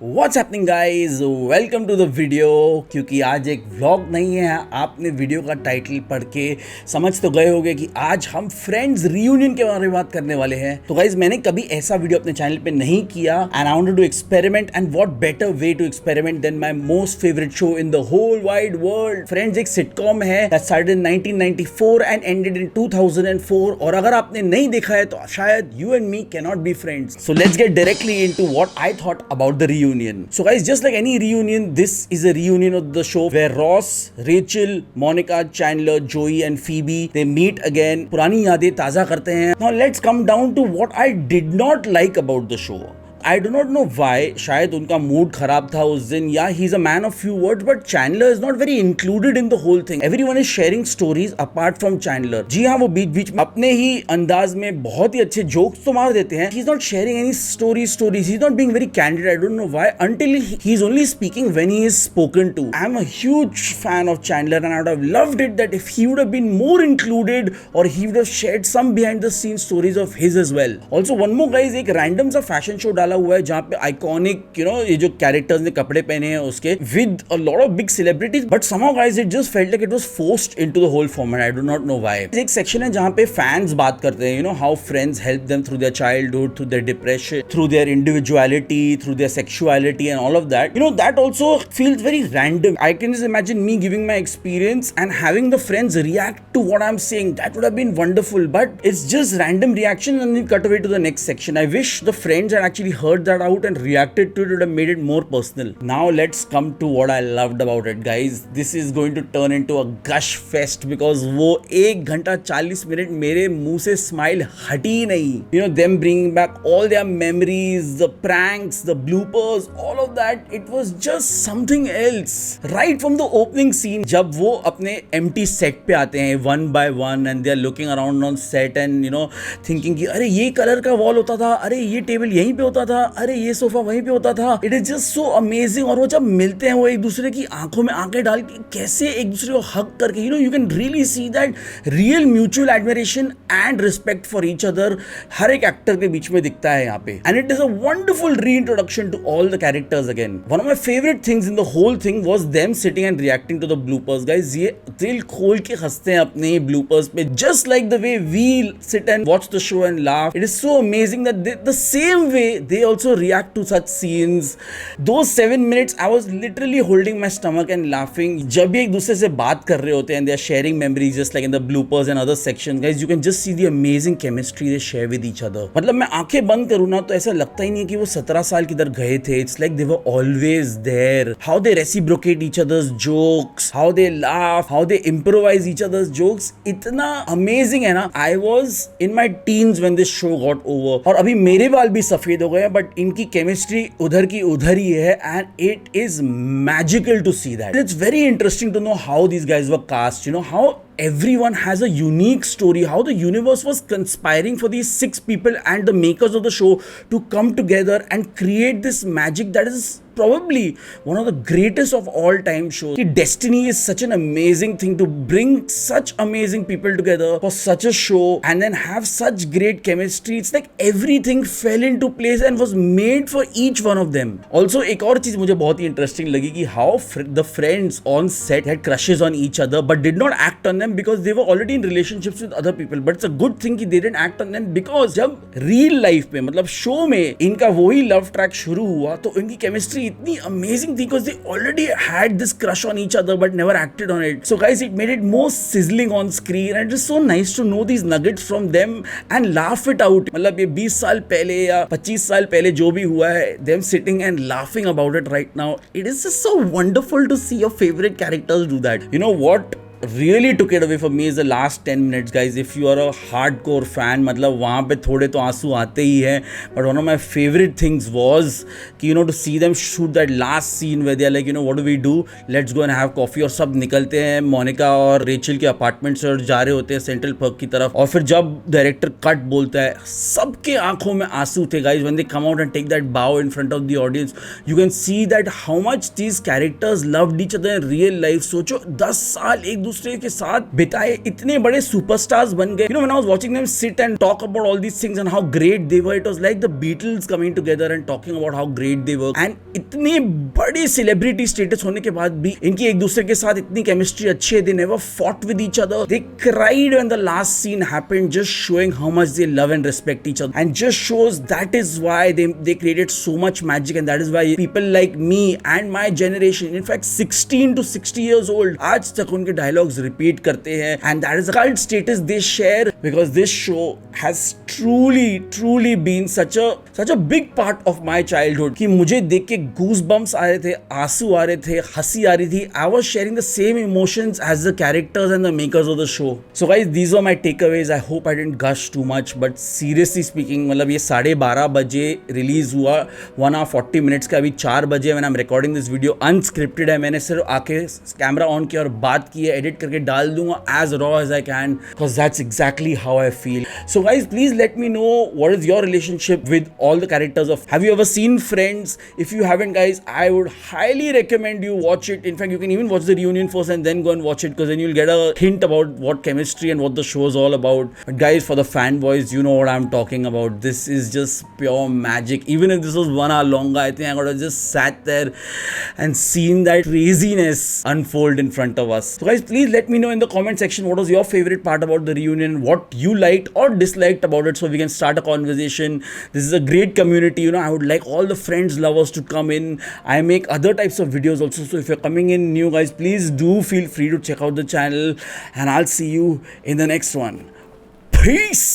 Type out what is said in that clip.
What's happening guys? Welcome to the video. क्योंकि आज एक व्लॉग नहीं है, आपने वीडियो का टाइटल पढ़ के समझ तो गए होंगे कि आज हम फ्रेंड्स रियूनियन के बारे में बात करने वाले हैं। तो गाइज मैंने कभी ऐसा वीडियो अपने चैनल पे नहीं किया and I wanted to experiment and what better way to experiment than my most favourite show in the whole wide world. Friends एक सिटकॉम है that started in 1994 and ended in 2004 और अगर आपने नहीं देखा है तो शायद you and me can not be friends. So let's get directly into what I thought about the reunion. So guys, just like any reunion, this is a reunion of the show where Ross, Rachel, Monica, Chandler, Joey and Phoebe, they meet again. पुरानी यादें ताज़ा करते हैं. Now let's come down to what I did not like about the show. I do not know why. शायद उनका mood खराब था उस दिन या he is a man of few words, but Chandler is not very included in the whole thing. Everyone is sharing stories apart from Chandler. जी हाँ, वो बीच बीच में अपने ही अंदाज में बहुत ही अच्छे जोक्स तो मार देते हैं. He is not sharing any stories. He is not being very candid. I don't know why. Until he is only speaking when he is spoken to. I am a huge fan of Chandler and I would have loved it that if he would have been more included or he would have shared some behind the scenes stories of his as well. Also one more guys, एक random सा fashion show डाला हुआ है जहाँ पे iconic ये जो characters ने कपड़े पहने हैं उसके with a lot of big celebrities, but somehow guys it just felt like it was forced into the whole format. I do not know why. एक सेक्शन है जहाँ पे फैंस बात करते हैं, how Friends help them through their childhood, through their depression, through their individuality, through their sexuality and all of that. That also feels very random. I can just imagine me giving my experience and having the friends react to what I am saying. That would have been wonderful, but it's just random reaction and we cut away to the next section. I wish the friends had actually heard that out and reacted to it would have made it more personal. Now let's come to what I loved about it guys. This is going to turn into a gush fest because वो 1 घंटा 40 minute मेरे मुंह से smile हटी नहीं. Them bringing back all their memories, the pranks, the bloopers, all of that, it was just something else. Right from the opening scene जब वो अपने empty set पे आते हैं one by one and they are looking around on set and thinking कि अरे ये colour का वॉल होता था, अरे ये टेबल यहीं पे होता था, अरे ये सोफा वहीं पे होता था. It is just so amazing. और वो जब मिलते हैं वो एक दूसरे की आंखों में आंखें डाल के कैसे एक दूसरे को हक करके you can really see that real mutual admiration and respect for each other हर एक एक्टर के बीच में दिखता है यहाँ पे. And it is a wonderful reintroduction to all the characters again. One of my favourite things in the whole thing was them sitting and reacting to the bloopers. Guys ये दिल खोल के हंसते हैं अपने ब्लूपर्स पे, just like the way we sit and watch the show and laugh. It is so amazing that the same way they also react to such scenes. Those 7 minutes I was literally holding my stomach and laughing. जब भी एक दूसरे से बात कर रहे होते हैं and they are sharing memories just like in the bloopers and other sections. Guys, you can just see the amazing chemistry they share with each other. मतलब मैं आंखें बंद करूँ ना तो ऐसा लगता ही नहीं है कि वो 17 साल किधर गए थे. It's like they were always there. How they reciprocate each other's jokes, how they laugh, how they improvise each other's jokes. इतना amazing है ना. I was in my teens when this show got over. और अभी मेरे बाल भी सफेद हो गए, बट इनकी केमिस्ट्री उधर की उधर ही है and it is magical to see that. It's very interesting to know how these guys were cast, how everyone has a unique story, how the universe was conspiring for these 6 people and the makers of the show to come together and create this magic that is probably one of the greatest of all time shows. Destiny is such an amazing thing to bring such amazing people together for such a show and then have such great chemistry. It's like everything fell into place and was made for each one of them. Also एक और चीज मुझे बहुत ही interesting लगी कि how the friends on set had crushes on each other but did not act on them because they were already in relationships with other people. But it's a good thing कि they didn't act on them because जब real life में मतलब show में इनका वही love track शुरू हुआ तो इनकी chemistry इतनी amazing थी because they already had this crush on each other but never acted on it. So guys, it made it more sizzling on screen and it is so nice to know these nuggets from them and laugh it out. मतलब ये 20 साल पहले या 25 साल पहले जो भी हुआ है, them sitting and laughing about it right now. It is just so wonderful to see your favorite characters do that. You know what really took it away for me is the last 10 minutes guys. If you are a hardcore fan, मतलब वहाँ पे थोड़े तो आंसू आते ही हैं, but one of my favorite things was कि to see them shoot that last scene where they are like what do we do, let's go and have coffee. और सब निकलते हैं मोनिका और रेचल के अपार्टमेंट से और जा रहे होते हैं सेंट्रल पार्क की तरफ. और फिर जब डायरेक्टर कट बोलता है सबके आंखों में आंसू थे guys when they come out and take that bow in front of the audience. You can see that how much these characters loved each other in real life. सोचो 10 साल एक दूसरे के साथ बिताए, इतने बड़े सुपरस्टार्स बन गए. When I was watching them sit and talk about all these things and how great they were, it was like the Beatles coming together and talking about how great they were. And इतनी बड़ी celebrity status होने के बाद भी इनकी एक दूसरे के साथ इतनी chemistry अच्छी है. They never fought with each other. They cried when the last scene happened, just showing how much they love and respect each other, and just shows that is why they created so much magic, and that is why people like me and my generation, in fact 16 to 60 years old, आज तक उनके dialogues repeat करते हैं. And that is the cult status they share, because this show has truly been such a big part of my childhood कि मुझे देख के goosebumps आ रहे थे, आंसू आ रहे थे, हंसी आ रही थी. I was sharing the same emotions as the characters and the makers of the show. So guys, these were my takeaways. I hope I didn't gush too much, but seriously speaking, मतलब ये 12:30 बजे release हुआ, 1 hour 40 minutes का. अभी 4 बजे when I'm recording this video, unscripted है. मैंने सिर्फ आके कैमरा ऑन किया और बात की है. एडिट करके डाल दूंगा as raw as I can, because that's exactly how I feel. So guys, please let me know what is your relationship with all the characters of. Have you ever seen Friends? If you haven't, guys, I would highly recommend you watch it. In fact, you can even watch the reunion first and then go and watch it, because then you'll get a hint about what chemistry and what the show is all about. But guys, for the fanboys, you know what I'm talking about. This is just pure magic. Even if this was 1 hour longer, I think I could have just sat there and seen that craziness unfold in front of us. So guys, please let me know in the comment section what was your favorite part about the reunion, what you liked or disliked about it, so we can start a conversation. This is a great community, you know. I would like all the Friends lovers to come in. I make other types of videos also, so if you're coming in new, guys, please do feel free to check out the channel, and I'll see you in the next one. Peace.